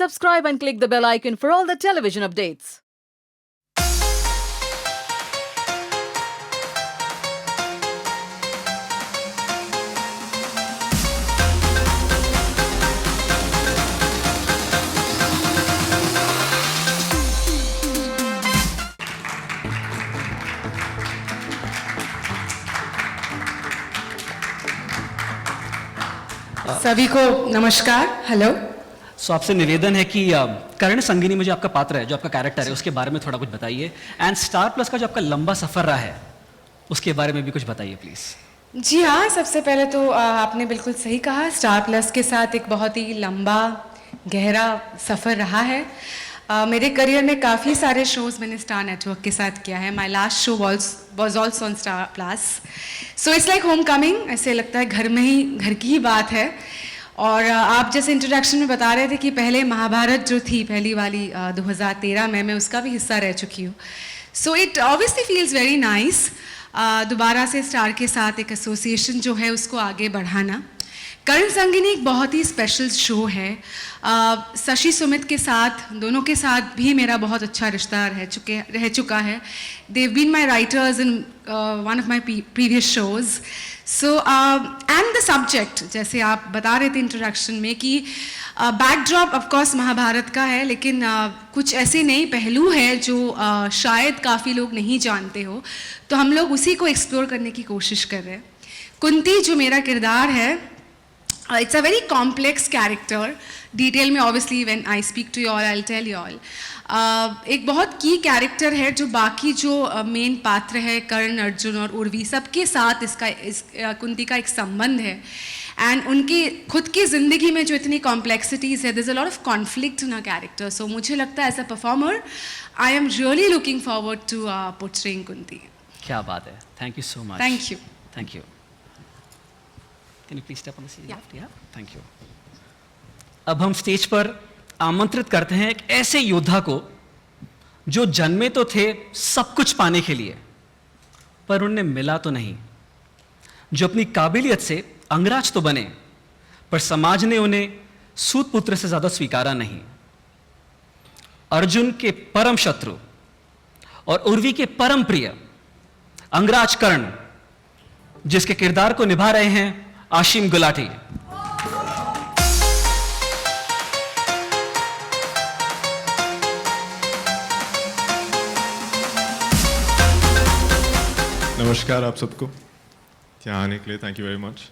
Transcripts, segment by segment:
subscribe and click the bell icon for all the television updates. सभी को नमस्कार, hello. सो आपसे निवेदन है कि कर्ण संगिनी में जो आपका पात्र है, जो आपका कैरेक्टर है, उसके बारे में थोड़ा कुछ बताइए। एंड स्टार प्लस का जो आपका लंबा सफर रहा है, उसके बारे में भी कुछ बताइए प्लीज। जी हाँ, सबसे पहले तो आपने बिल्कुल सही कहा, स्टार प्लस के साथ एक बहुत ही लंबा गहरा सफ़र रहा है। मेरे करियर में काफ़ी सारे शोज़ मैंने स्टार नेटवर्क के साथ किया है। My last show was also on star plus, so it's like home coming. ऐसे लगता है घर में ही, घर की ही बात है। और आप जैसे इंट्रोडक्शन में बता रहे थे कि पहले महाभारत जो थी पहली वाली 2013 में, मैं उसका भी हिस्सा रह चुकी हूँ। So it obviously feels very nice दोबारा से स्टार के साथ एक एसोसिएशन जो है उसको आगे बढ़ाना। कर्ण संगिनी एक बहुत ही स्पेशल शो है। शशि सुमित के साथ, दोनों के साथ भी मेरा बहुत अच्छा रिश्ता रह चुका है। They've been my writers in one of my previous shows. So and the subject, जैसे आप बता रहे थे इंट्रोडक्शन में कि बैकड्रॉप ऑफकोर्स महाभारत का है, लेकिन कुछ ऐसे नए पहलू हैं जो शायद काफ़ी लोग नहीं जानते हो, तो हम लोग उसी को एक्सप्लोर करने की कोशिश कर रहे हैं। कुंती जो मेरा किरदार है, it's a very complex character. Detail में obviously when I speak to you all I will tell you all. एक बहुत की कैरेक्टर है जो बाकी जो मेन पात्र है, कर्ण, अर्जुन और उर्वी, सबके साथ कुंती का एक संबंध है। एंड उनकी खुद की ज़िंदगी में जो इतनी कॉम्प्लेक्सिटीज़ है, there is a lot of conflict in a character. So मुझे लगता है as a performer I am really looking forward to portraying Kunti. क्या बात है, thank you so much. Thank you. Thank you. Can you please step on the stage? Yeah, thank you. अब हम stage पर आमंत्रित करते हैं एक ऐसे योद्धा को जो जन्मे तो थे सब कुछ पाने के लिए, पर उन्हें मिला तो नहीं। जो अपनी काबिलियत से अंगराज तो बने, पर समाज ने उन्हें सूत पुत्र से ज्यादा स्वीकारा नहीं। अर्जुन के परम शत्रु और उर्वी के परम प्रिय अंगराज कर्ण, जिसके किरदार को निभा रहे हैं आशिम गुलाटी। नमस्कार आप सबको, यहाँ आने के लिए थैंक यू वेरी मच।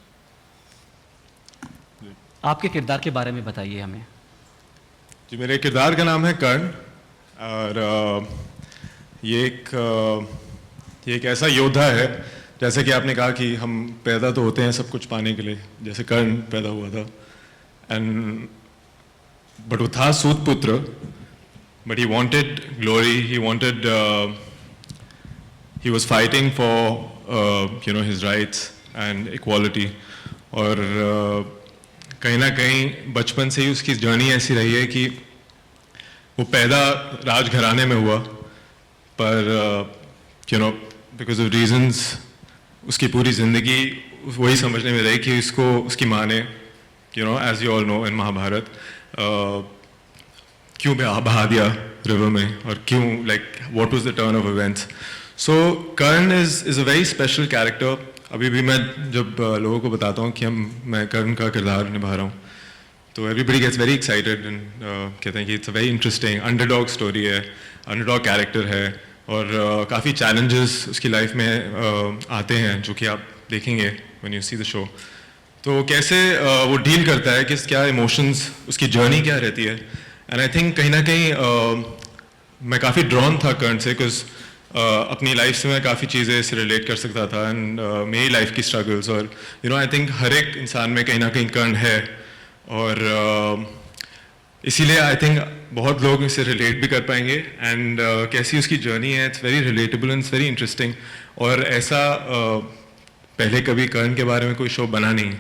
आपके किरदार के बारे में बताइए हमें। जी, मेरे किरदार का नाम है कर्ण, और ये एक ऐसा योद्धा है, जैसे कि आपने कहा कि हम पैदा तो होते हैं सब कुछ पाने के लिए, जैसे कर्ण पैदा हुआ था। बट वो था सूत पुत्र, but he wanted glory, he was fighting for his rights and equality। और कहीं ना कहीं बचपन से ही उसकी जर्नी ऐसी रही है कि वो पैदा राजघराने में हुआ, पर बिकॉज ऑफ रीजंस उसकी पूरी ज़िंदगी वही समझने में रही कि उसकी माँ ने, as you all know in Mahabharata, क्यों बहा दिया रिवर में, और क्यों, like what was the turn of events. So Karna is a very special character. अभी भी मैं जब लोगों को बताता हूँ कि मैं कर्ण का किरदार निभा रहा हूँ, तो everybody gets very excited and कहते हैं कि it's a very interesting underdog story है, अंडरडॉग कैरेक्टर है, और काफ़ी चैलेंजेस उसकी लाइफ में आते हैं, जो कि आप देखेंगे when you see the show. तो कैसे वो डील करता है, क्या इमोशंस, उसकी जर्नी क्या रहती है। एंड आई थिंक कहीं ना कहीं मैं काफ़ी ड्रॉन था कर्ण से, बिकॉज अपनी लाइफ से मैं काफ़ी चीज़ें इससे रिलेट कर सकता था, एंड मेरी लाइफ की स्ट्रगल्स, और आई थिंक हर एक इंसान में कहीं ना कहीं कर्ण है, और इसीलिए आई थिंक बहुत लोग इससे रिलेट भी कर पाएंगे। एंड कैसी उसकी जर्नी है, it's very relatable and it's very interesting. और ऐसा पहले कभी कर्ण के बारे में कोई शो बना नहीं,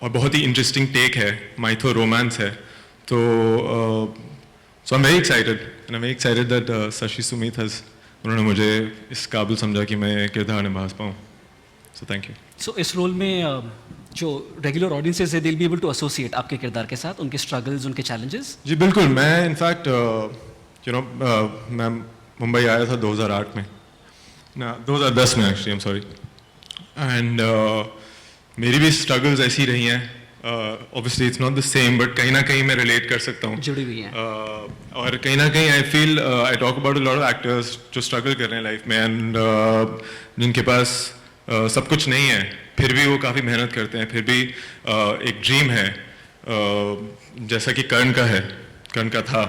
और बहुत ही इंटरेस्टिंग टेक है, माइथो रोमांस है। तो so I am very excited, and I am very excited that Shashi Sumit उन्होंने मुझे इस काबिल समझा कि मैं किरदार निभा पाऊँ। So thank you. सो इस रोल में जो रेगुलर ऑडियंसेस है, they will be able to associate आपके किरदार के साथ, उनके स्ट्रगल्स, उनके चैलेंजेस. जी बिल्कुल. मैं इनफैक्ट मैं मुंबई आया था 2008 में, ना 2010 में actually, I am sorry. And मेरी भी स्ट्रगल्स ऐसी रही हैं. Obviously it's not the same, but कहीं ना कहीं मैं रिलेट कर सकता हूँ, जुड़ी हुई हैं. और कहीं ना कहीं I feel I talk about a lot of actors जो स्ट्रगल कर रहे हैं लाइफ में, एंड जिनके पास सब कुछ नहीं है, फिर भी वो काफ़ी मेहनत करते हैं, फिर भी एक ड्रीम है, जैसा कि कर्ण का है, कर्ण का था.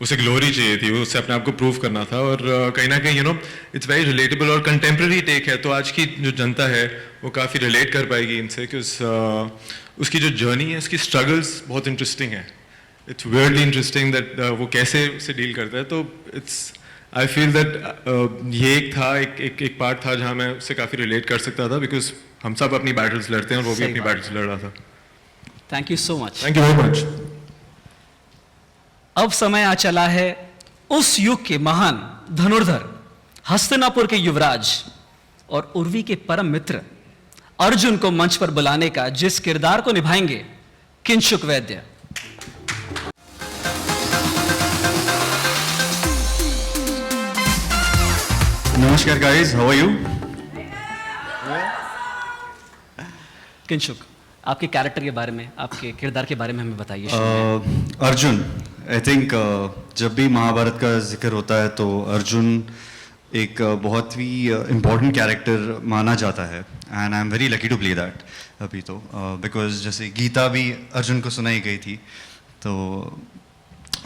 उसे ग्लोरी चाहिए थी, उसे अपने आप को प्रूव करना था, और कहीं ना कहीं इट्स वेरी रिलेटेबल और कंटेम्प्रेरी टेक है, तो आज की जो जनता है वो काफ़ी रिलेट कर पाएगी इनसे, क्योंकि उसकी जो जर्नी है, उसकी स्ट्रगल्स बहुत इंटरेस्टिंग है. इट्स वियर्डली इंटरेस्टिंग दैट वो कैसे उसे डील करता है. तो इट्स आई फील दैट ये एक था, एक पार्ट था जहाँ मैं उससे काफ़ी रिलेट कर सकता था, बिकॉज हम सब अपनी बैटल्स लड़ते हैं और वो भी सही अपनी बात. बैटल्स लड़ रहा था. Thank you so much. Thank you very much. अब समय आ चला है उस युग के महान धनुर्धर, हस्तिनापुर के युवराज और उर्वी के परम मित्र अर्जुन को मंच पर बुलाने का, जिस किरदार को निभाएंगे किंशुक वैद्य. नमस्कार guys, how are you? Kinshuk, आपके कैरेक्टर के बारे में, आपके किरदार के बारे में हमें बताइए. शुरू में. अर्जुन, आई थिंक जब भी महाभारत का जिक्र होता है तो अर्जुन एक बहुत ही इम्पोर्टेंट कैरेक्टर माना जाता है, and I am very lucky to play that. अभी तो बिकॉज जैसे गीता भी अर्जुन को सुनाई गई थी, तो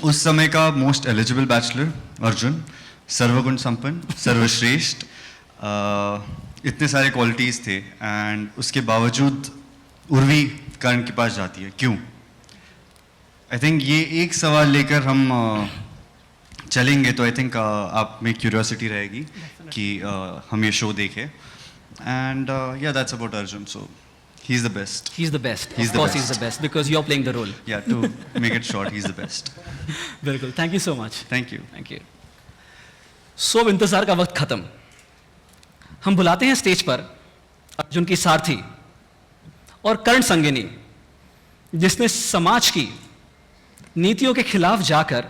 उस समय का मोस्ट एलिजिबल बैचलर अर्जुन, सर्वगुण संपन्न, सर्वश्रेष्ठ, इतने सारे क्वालिटीज़ थे, एंड उसके बावजूद उर्वी कर्ण के पास जाती है. क्यों? आई थिंक ये एक सवाल लेकर हम चलेंगे, तो आई थिंक आप में क्यूरियोसिटी रहेगी कि हम ये शो देखें. एंड या that's about Arjun. So he is the best. He is the best. He's Of the course, best. he's the best because you are playing the role. Yeah to make it short, he is the best. बिल्कुल. Thank you so much. Thank you. Thank you. So अब इंतजार का वक्त खत्म. हम बुलाते हैं stage पर अर्जुन की सारथी और कर्ण संगिनी, जिसने समाज की नीतियों के खिलाफ जाकर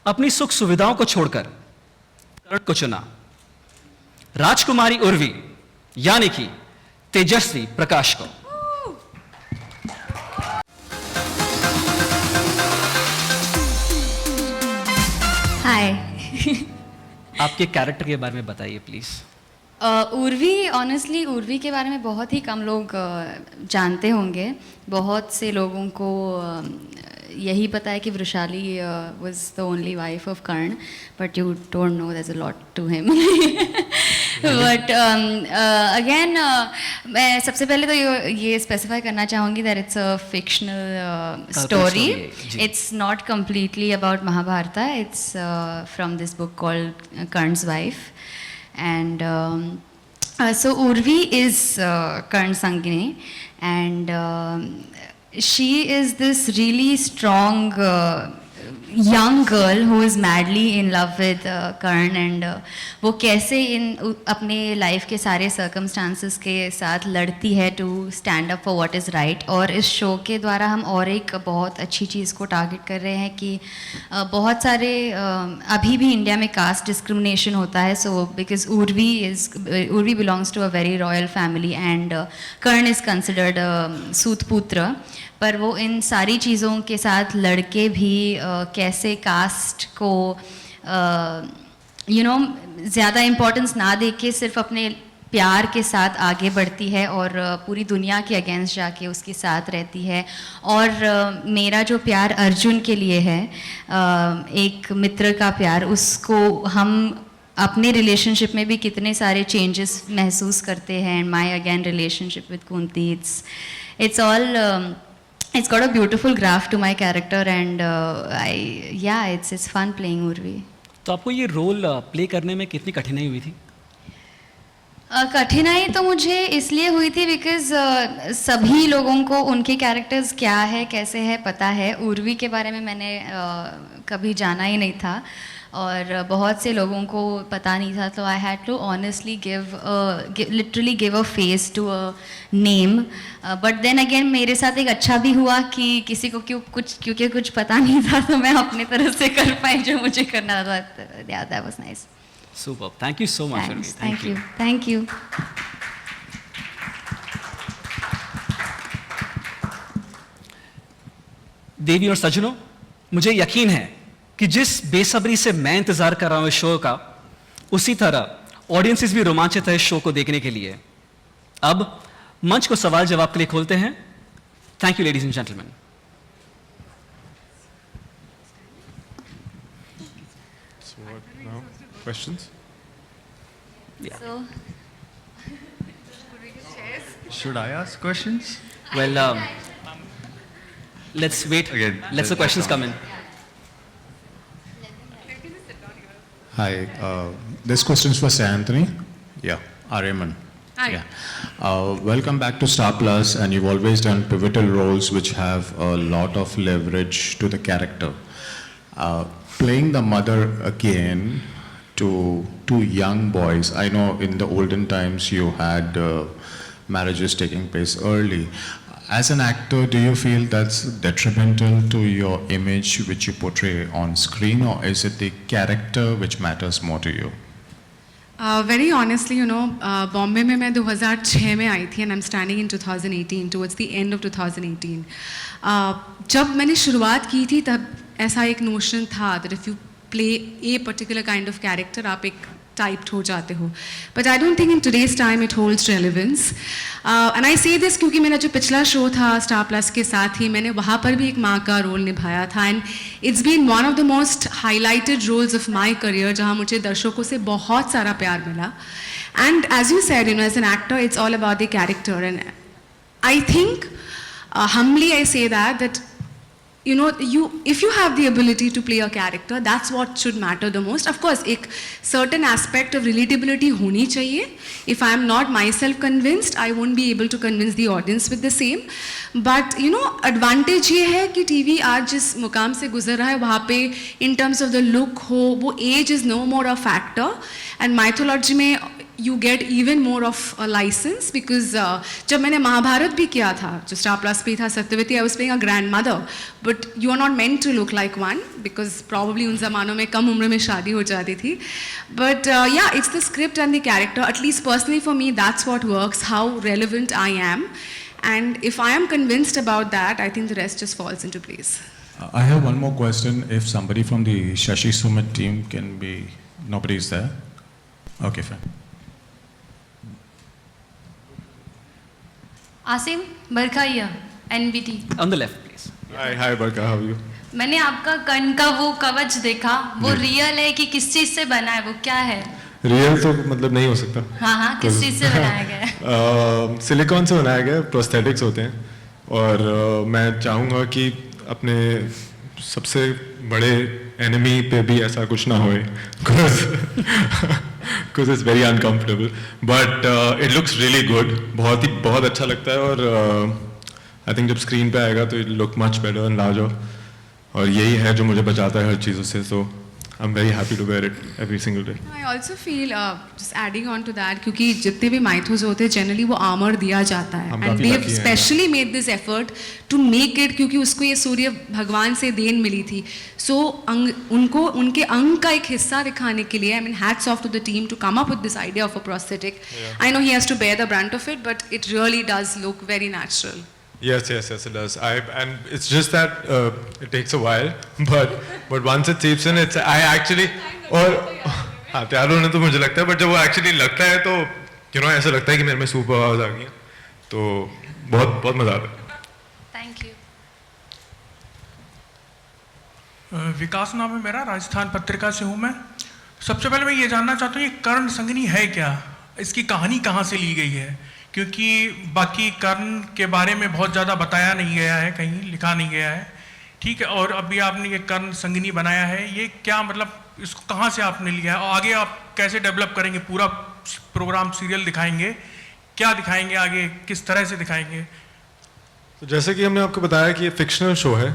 अपनी सुख सुविधाओं को छोड़कर कर्ण को चुना. राजकुमारी उर्वी, यानी कि तेजस्वी प्रकाश को. हाय. आपके कैरेक्टर के बारे में बताइए प्लीज. उर्वी, ऑनेस्टली उर्वी के बारे में बहुत ही कम लोग जानते होंगे. बहुत से लोगों को यही पता है कि Vrishali was the only wife of Karna, but you don't know, there is a lot to him. But again मैं सबसे पहले तो ये स्पेसिफाई करना चाहूँगी that it's a fictional story. It's not completely about Mahabharata. It's from this book called Karna's wife. And so Urvi is Karn Sangini, and she is this really strong young girl who is madly in love with Karn, and वो कैसे अपने life के सारे circumstances के साथ लड़ती है to stand up for what is right. और इस शो के द्वारा हम और एक बहुत अच्छी चीज़ को टारगेट कर रहे हैं कि बहुत सारे अभी भी इंडिया में कास्ट डिस्क्रिमिनेशन होता है. So because Urvi belongs to a very royal family, and Karna is considered सूतपुत्र, पर वो इन सारी चीज़ों के साथ लड़के भी कैसे कास्ट को ज़्यादा इम्पोर्टेंस ना दे के सिर्फ अपने प्यार के साथ आगे बढ़ती है और पूरी दुनिया के अगेंस्ट जाके उसके साथ रहती है. और मेरा जो प्यार अर्जुन के लिए है, एक मित्र का प्यार, उसको हम अपने रिलेशनशिप में भी कितने सारे चेंजेस महसूस करते हैं. And my again relationship with Kunti, it's all it's got a beautiful graph to my character, and it's fun playing Urvi. तो आपको ये रोल प्ले करने में कितनी कठिनाई हुई थी? कठिनाई तो मुझे इसलिए हुई थी बिकॉज सभी लोगों को उनके कैरेक्टर्स क्या है, कैसे है, पता है. उर्वी के बारे में मैंने कभी जाना ही नहीं था. और बहुत से लोगों को पता नहीं था, तो I had to honestly literally give a face to a name. But then again मेरे साथ एक अच्छा भी हुआ कि किसी को क्योंकि कुछ पता नहीं था, तो मैं अपने तरफ से कर पाई जो मुझे करना था। That was nice. Super, thank you so much. Thank you. देवी और सज्जनों, मुझे यकीन है कि जिस बेसब्री से मैं इंतजार कर रहा हूं इस शो का, उसी तरह ऑडियंसेस भी रोमांचित है इस शो को देखने के लिए। अब मंच को सवाल जवाब के लिए खोलते हैं। Thank you ladies and gentleman. So what now? Questions? So, Should I ask questions? Well, let's wait. Again, Let's the questions come in. Hi, this question is for Sir Anthony. Yeah, Raymond. Hi. Yeah. Welcome back to Star Plus, and you've always done pivotal roles which have a lot of leverage to the character. Playing the mother again to two young boys, I know in the olden times you had marriages taking place early. As an actor, do you feel that's detrimental to your image which you portray on screen, or is it the character which matters more to you? Very honestly, Bombay में मैं 2006 में आई थी, and I'm standing in 2018, towards the end of 2018. जब मैंने शुरुआत की थी तब ऐसा एक नोशन था that if you play a particular kind of character, आप एक टाइप्ड हो जाते हो. But I don't think in today's time it holds relevance. And I से दिस क्योंकि मेरा जो पिछला शो था स्टार प्लस के साथ ही, मैंने वहाँ पर भी एक माँ का रोल निभाया था. And it's been one of the most highlighted roles of my career, जहाँ मुझे दर्शकों से बहुत सारा प्यार मिला. And as you said, as an actor it's all about the character. And I think humbly I say that if you have the ability to play a character, that's what should matter the most. Of course, एक certain aspect of relatability होनी चाहिए. If I am not myself convinced, I won't be able to convince the audience with the same. But advantage ये है कि TV आज जिस मुकाम से गुजर रहा है वहाँ पे in terms of the look हो, वो age is no more a factor. And mythology में you get even more of a license because जब मैंने महाभारत भी किया था, जो स्टार प्लस पे था, Satyavati, I was playing a grandmother, but you are not meant to look like one because probably उन ज़मानों में कम उम्र में शादी हो जाती थी. But yeah, it's the script and the character. At least personally for me, that's what works, how relevant I am. And if I am convinced about that, I think the rest just falls into place. I have one more question. If somebody from the Shashi Sumit team can be, nobody is there? Okay, fine. Asim बरखाइया NBT. On the left, please. Hi, Barka, how are you? मैंने आपका कर्ण का वो कवच देखा, वो real है कि किस चीज से बना है, वो क्या है? रियल तो मतलब नहीं हो सकता. हाँ, किस चीज से बनाया गया है? सिलिकॉन से बनाया गया, प्रोस्थेटिक्स होते हैं. और मैं चाहूँगा कि अपने सबसे बड़े एनिमी पे भी ऐसा कुछ ना होए, because it's very uncomfortable. But it looks really good. बहुत अच्छा लगता है. और I think जब स्क्रीन पे आएगा तो it look much better and larger. और यही है जो मुझे बचाता है हर चीज़ों से. So I'm very happy to wear it every single day. I also feel, just adding on to that, क्योंकि जितने भी माइथोस होते हैं जनरली वो आर्मर दिया जाता है. हम And काफी they have lucky हैं. specially made this effort to make it, क्योंकि उसको ये सूर्य भगवान से देन मिली थी. So उनको उनके अंग का एक हिस्सा दिखाने के लिए, I mean hats off to the team to come up with this idea of a prosthetic. Yeah. I know he has to bear the brunt of it, but it really does look very natural. Yes, it does. And it's just that it takes a while, but once it seeps in, I actually, और हाँ तैयार होने तो मुझे लगता है, but जब वो actually लगता है तो ऐसा लगता है कि मेरे में सुपर पावर्स आ गई हैं, तो बहुत मजा आता है. Thank you. विकास नाम है मेरा, राजस्थान पत्रिका से हूँ मैं. सबसे पहले मैं ये जानना चाहता हूँ ये कर्ण संगिनी है क्या, इसकी कहानी कहाँ से ली गई है, क्योंकि बाकी कर्ण के बारे में बहुत ज़्यादा बताया नहीं गया है, कहीं लिखा नहीं गया है. ठीक है, और अभी आपने ये कर्ण संगिनी बनाया है, ये क्या मतलब, इसको कहाँ से आपने लिया है और आगे आप कैसे डेवलप करेंगे, पूरा प्रोग्राम सीरियल दिखाएंगे, क्या दिखाएंगे आगे, किस तरह से दिखाएंगे? तो जैसे कि हमने आपको बताया कि ये फिक्शनल शो है.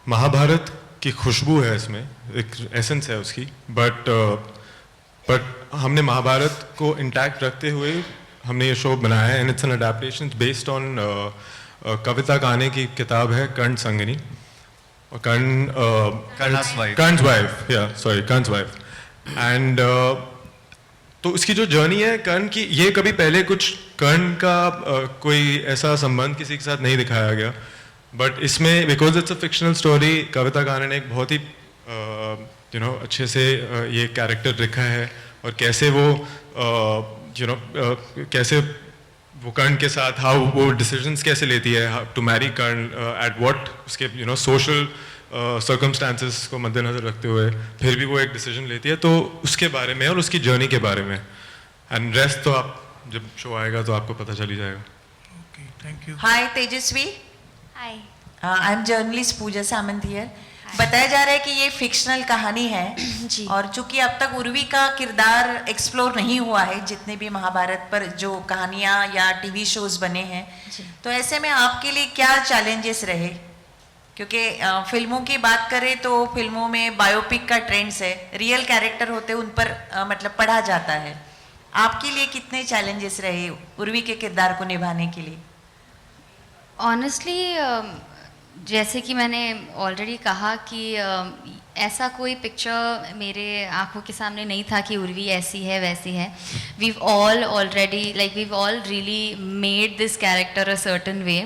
महाभारत की खुशबू है इसमें, एक एसेंस है उसकी, बट हमने महाभारत को इंटैक्ट रखते हुए हमने ये शो बनाया है, and it's an adaptation based on Kavita Kane की किताब है कर्ण संगिनी, और कर्ण's वाइफ, एंड तो उसकी जो जर्नी है कर्ण की, ये कभी पहले कुछ कर्ण का कोई ऐसा संबंध किसी के साथ नहीं दिखाया गया, बट इसमें because it's a fictional story, Kavita Kane ने एक बहुत ही अच्छे से ये कैरेक्टर लिखा है, और कैसे वो कैसे वो कर्ण के साथ हाउ वो डिसीजंस कैसे लेती है to marry Karna, at what उसके सोशल सर्कमस्टांसेस को मद्देनजर रखते हुए फिर भी वो एक डिसीजन लेती है, तो उसके बारे में और उसकी जर्नी के बारे में, एंड रेस्ट तो आप जब शो आएगा तो आपको पता चल ही जाएगा। Okay, thank you. Hi Tejasswi, hi. I am journalist Pooja Samant here. बताया जा रहा है कि ये फिक्शनल कहानी है जी। और चूंकि अब तक उर्वी का किरदार एक्सप्लोर नहीं हुआ है जितने भी महाभारत पर जो कहानियां या टीवी शोज बने हैं, तो ऐसे में आपके लिए क्या चैलेंजेस रहे? क्योंकि फिल्मों की बात करें तो फिल्मों में बायोपिक का ट्रेंड्स है, रियल कैरेक्टर होते उन पर मतलब पढ़ा जाता है। आपके लिए कितने चैलेंजेस रहे उर्वी के किरदार को निभाने के लिए? ऑनेस्टली जैसे कि मैंने ऑलरेडी कहा कि ऐसा कोई पिक्चर मेरे आंखों के सामने नहीं था कि उर्वी ऐसी है वैसी है। We've all already we've all really made this character a certain way.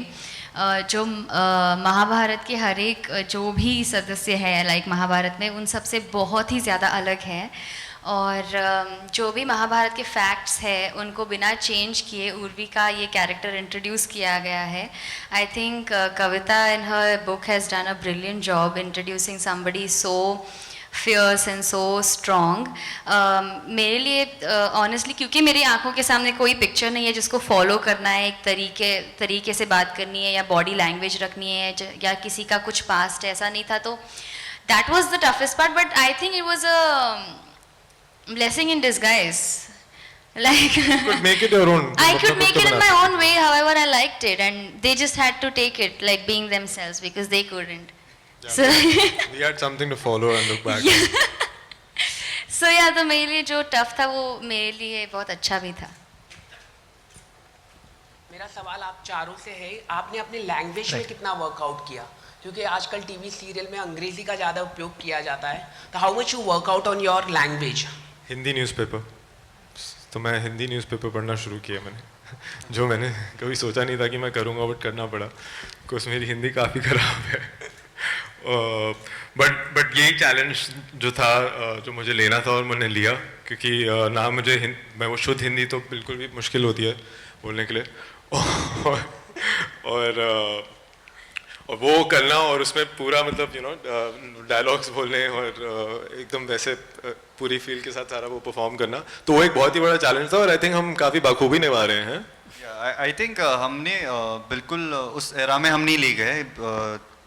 जो महाभारत के हर एक जो भी सदस्य है महाभारत में, उन सब से बहुत ही ज़्यादा अलग है, और जो भी महाभारत के फैक्ट्स हैं उनको बिना चेंज किए उर्वी का ये कैरेक्टर इंट्रोड्यूस किया गया है। I think Kavita in her book has done a brilliant job introducing somebody so fierce and so strong. मेरे लिए ऑनेस्टली क्योंकि मेरी आंखों के सामने कोई पिक्चर नहीं है जिसको फॉलो करना है, एक तरीके से बात करनी है या बॉडी लैंग्वेज रखनी है या किसी का कुछ पास्ट ऐसा नहीं था, तो that was the toughest part, but I think it was a blessing in disguise. You could make it your own. I could make it in my own way, however I liked it, and they just had to take it being themselves because they couldn't. Yeah, So we had something to follow and look back. so yeah, तो मेरे लिए जो tough था वो मेरे लिए बहुत अच्छा भी था। मेरा सवाल आप चारों से है, आपने अपने लैंग्वेज में कितना वर्कआउट किया? क्योंकि आजकल टीवी सीरियल में अंग्रेजी का ज़्यादा उपयोग किया जाता है, तो how much you workout on your language? Hindi newspaper, तो मैं हिंदी न्यूज़पेपर पढ़ना शुरू किया मैंने, जो मैंने कभी सोचा नहीं था कि मैं करूँगा, बट करना पड़ा, बिकॉज मेरी हिंदी काफ़ी ख़राब है। बट यही चैलेंज जो था जो मुझे लेना था और मैंने लिया, क्योंकि ना मुझे मैं वो शुद्ध हिंदी तो बिल्कुल भी मुश्किल होती है बोलने के लिए, और वो करना और उसमें पूरा मतलब डायलॉग्स बोलने और एकदम वैसे पूरी फील के साथ सारा वो परफॉर्म करना, तो वो एक बहुत ही बड़ा चैलेंज था, और आई थिंक हम काफ़ी बखूबी निभा रहे हैं। आई थिंक हमने बिल्कुल उस एरा में हम नहीं ले गए,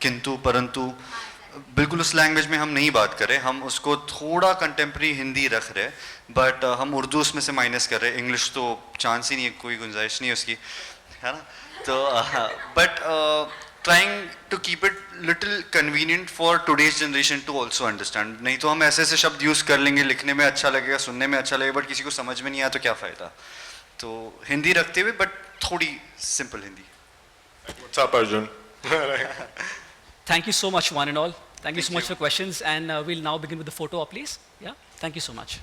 किंतु परंतु बिल्कुल उस लैंग्वेज में हम नहीं बात कर रहे, हम उसको थोड़ा कंटेम्प्रेरी हिंदी रख रहे, बट हम उर्दू उसमें से माइनस कर रहे, इंग्लिश तो चांस ही नहीं है, कोई गुंजाइश नहीं है उसकी, है ना। तो but trying to keep it little convenient for today's generation to also understand. नहीं तो हम ऐसे ऐसे शब्द यूज़ कर लेंगे, लिखने में अच्छा लगेगा, सुनने में अच्छा लगेगा, बट किसी को समझ में नहीं आया तो क्या फ़ायदा। तो हिंदी रखते हुए बट थोड़ी simple Hindi. What's up, Arjun? Thank you so much, one and all. Thank you so much for questions, and we'll now begin with the photo op, please. Yeah, thank you so much.